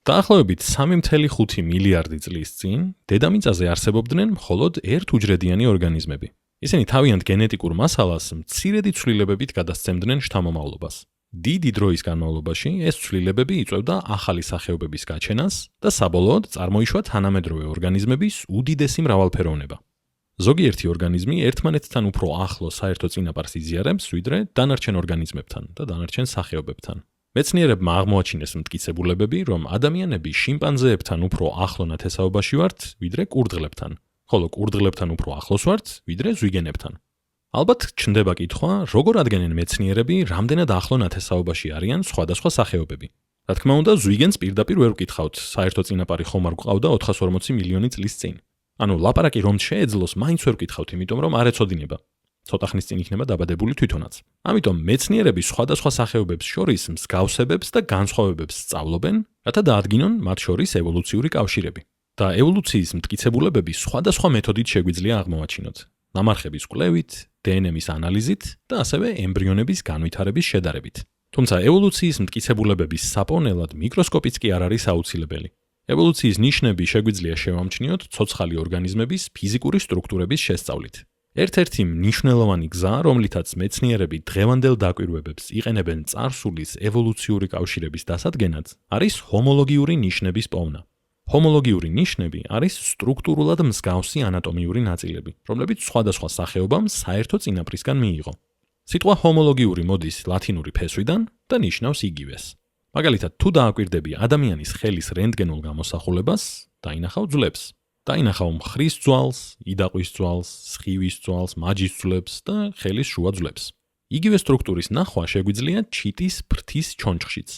დაახლოებით 3.5 მილიარდი წლის წინ დედამიწაზე არსებობდნენ მხოლოდ ერთუჯრედიანი ორგანიზმები. ისინი თავიანთ გენეტიკურ მასალას მცირედი ცვლილებებით გადასცემდნენ შთამომავლობას. დიდი დროის განმავლობაში ეს ცვლილებები იწვევდა ახალი სახეობების გაჩენას და საბოლოოდ წარმოიშვა თანამედროვე ორგანიზმების უდიდესი მრავალფეროვნება. ზოგიერთი ორგანიზმი ერთმანეთთან უფრო ახლო საერთო წინაპარს იზიარებს, ვიდრე დანარჩენ ორგანიზმებთან და დანარჩენ სახეობებთან. მეცნიერებმა აღმოაჩინეს მტკიცებულებები, რომ ადამიანები შიმპანზეებთან უფრო ახლო ნათესაობაში ვართ, ვიდრე კურდღლებთან, ხოლო კურდღლებთან უფრო ახლოს ვართ, ვიდრე ზვიგენებთან. ალბათ ჩნდება კითხვა, როგორ ადგენენ მეცნიერები, რამდენად ახლო ნათესაობაში არიან სხვადასხვა სახეობები. რა თქმა უნდა, ზვიგენს პირდაპირ ვერ ვკითხავთ, საერთო წინაპარი ხომ არ გვყავდა 440 მილიონი წლის წინ. ანუ ლაპარაკი რომ შეეძლოს, მაინც ვერ ვკითხავთ, იმიტომ რომ არ ეცოდინება. ცოტა ხნის წინ იქნება დაბადებული თვითონაც. ამიტომ მეცნიერები სხვადასხვა სახეობებს შორის მსგავსებებს და განსხვავებებს სწავლობენ, რათა დაადგინონ მათ შორის ევოლუციური კავშირები. და ევოლუციის მტკიცებულებები სხვადასხვა მეთოდით შეგვიძლია აღმოვაჩინოთ. ნამარხების კვლევით, დნმ-ის ანალიზით და ასევე ემბრიონების განვითარების შედარებით. თუმცა ევოლუციის მტკიცებულებების საპოვნელად მიკროსკოპიც კი არ არის აუცილებელი. ევოლუციის ნიშნები შეგვიძლია შევამჩნიოთ ცოცხალი ორგანიზმების ფიზიკური სტრუქტურების შესწავლით. ერთ-ერთი მნიშვნელოვანი გზა, რომლითაც მეცნიერები დღევანდელ დაკვირვებებს იყენებენ წარსულის ევოლუციური კავშირების დასადგენად, არის ჰომოლოგიური ნიშნების პოვნა. ჰომოლოგიური ნიშნები არის სტრუქტურულად მსგავსი ანატომიური ნაწილები, რომლებიც სხვადასხვა სახეობამ საერთო წინაპრისგან მიიღო. სიტყვა ჰომოლოგიური მოდის ლათინური ფესვიდან და ნიშნავს იგივეს. მაგალითად, თუ დააკვირდები ადამიანის ხელის რენტგენულ გამოსახულებას, დაინახავ ძვლებს. დაინახავ მხრის ძვალს, იდაყვის ძვალს, სხივის ძვალს, მაჯის ძვლებს და ხელის შუა ძვლებს. იგივე სტრუქტურის ნახვა შეგვიძლია ჩიტის ფრთის ჩონჩხშიც.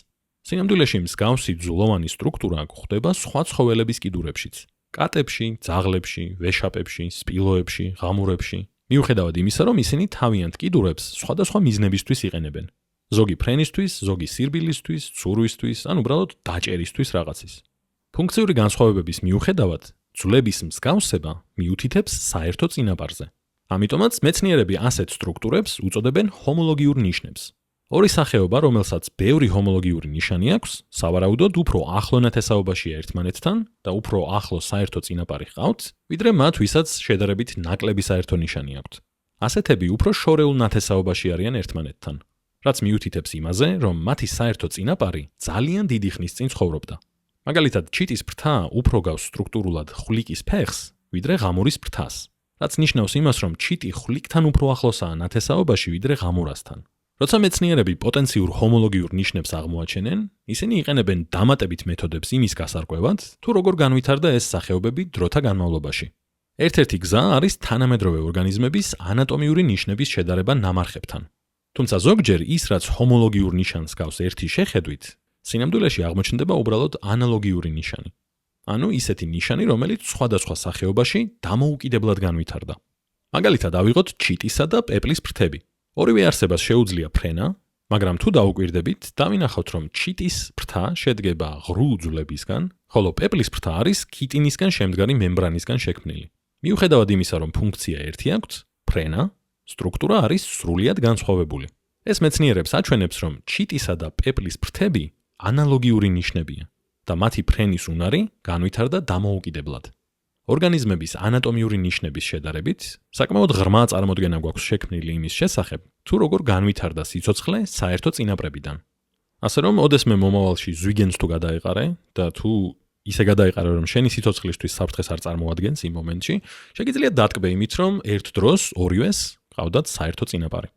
სინამდვილეში მსგავსი ძვლოვანი სტრუქტურა გვხვდება სხვა ცხოველების კიდურებშიც, კატებში, ძაღლებში, ვეშაპებში, სპილოებში, ღამურებში. მიუხედავად იმისა, რომ ისინი თავიანთ კიდურებს სხვადასხვა მიზნებისთვის იყენებენ. ზოგი ფრენისთვის, ზოგი სირბილისთვის, ცურვისთვის, ან უბრალოდ დაჭერისთვის რაღაცის. ფუნქციური განსხვავებების მიუხედავად, ძვლების მსგავსება მიუთითებს საერთო წინაპარზე. ამიტომაც მეცნიერები ასეთ სტრუქტურებს უწოდებენ ჰომოლოგიურ ნიშნებს. ორი სახეობა, რომელსაც ბევრი ჰომოლოგიური ნიშანი აქვს, სავარაუდოდ უფრო ახლო ნათესაობაშია ერთმანეთთან და უფრო ახლო საერთო წინაპარი ჰყავთ, ვიდრე მათ, ვისაც შედარებით ნაკლები საერთო ნიშანი აქვთ. ასეთები უფრო შორეულ ნათესაობაში არიან ერთმანეთთან, რაც მიუთითებს იმაზე, რომ მათი საერთო წინაპარი ძალიან დიდი ხნის წინ ცხოვრობდა. მაგალითად, ჩიტის ფრთა უფრო გავს სტრუქტურულად ხვლიკის ფეხს, ვიდრე ღამურის ფრთას, რაც ნიშნავს იმას, რომ ჩიტი ხვლიკთან უფრო ახლოსაა ნათესაობაში, ვიდრე ღამურასთან. როცა მეცნიერები პოტენციურ ჰომოლოგიურ ნიშნებს აღმოაჩენენ, ისინი იყენებენ დამატებით მეთოდებს იმის გასარკვევად, თუ როგორ განვითარდა ეს სახეობები დროთა განმავლობაში. ერთ-ერთი გზა არის თანამედროვე ორგანიზმების ანატომიური ნიშნების შედარება ნამარხებთან. თუმცა ზოგჯერ ის, რაც ჰომოლოგიურ ნიშანს გავს ერთი შეხედვით, სინამდვილეში აღმოჩნდება უბრალოდ ანალოგიური ნიშანი. ანუ ისეთი ნიშანი, რომელიც სხვადასხვა სახეობაში დამოუკიდებლად განვითარდა. მაგალითად, ავიღოთ ჩიტისა და პეპლის ფრთები. ორივე არსებას შეუძლია ფრენა, მაგრამ თუ დაუკვირდებით, დავინახავთ, რომ ჩიტის ფრთა შედგება ღრუ ძვლებისგან, ხოლო პეპლის ფრთა არის ქიტინისგან შემდგარი მემბრანისგან შექმნილი. მიუხედავად იმისა, რომ ფუნქცია ერთი აქვთ, ფრენა, სტრუქტურა არის სრულიად განსხვავებული. ეს მეცნიერებს აჩვენებს, რომ ჩიტისა და პეპლის ფრთები ანალოგიური ნიშნებია და მათი ფრენის უნარი განვითარდა დამოუკიდებლად. ორგანიზმების ანატომიური ნიშნების შედარებით, საკმაოდ ღრმა წარმოდგენა გვაქვს შექმნილი იმის შესახებ, თუ როგორ განვითარდა სიცოცხლე საერთო წინაპრებიდან. ასე რომ, ოდესმე მომავალში ზვიგენს თუ გადაეყარე და თუ ისე გადაეყარე, რომ შენი სიცოცხლისთვის საფრთხეს არ წარმოადგენს იმ მომენტში, შეგიძლია დატკბე იმით, რომ ერთ დროს ორივეს ყავდათ საერთო წინაპარი.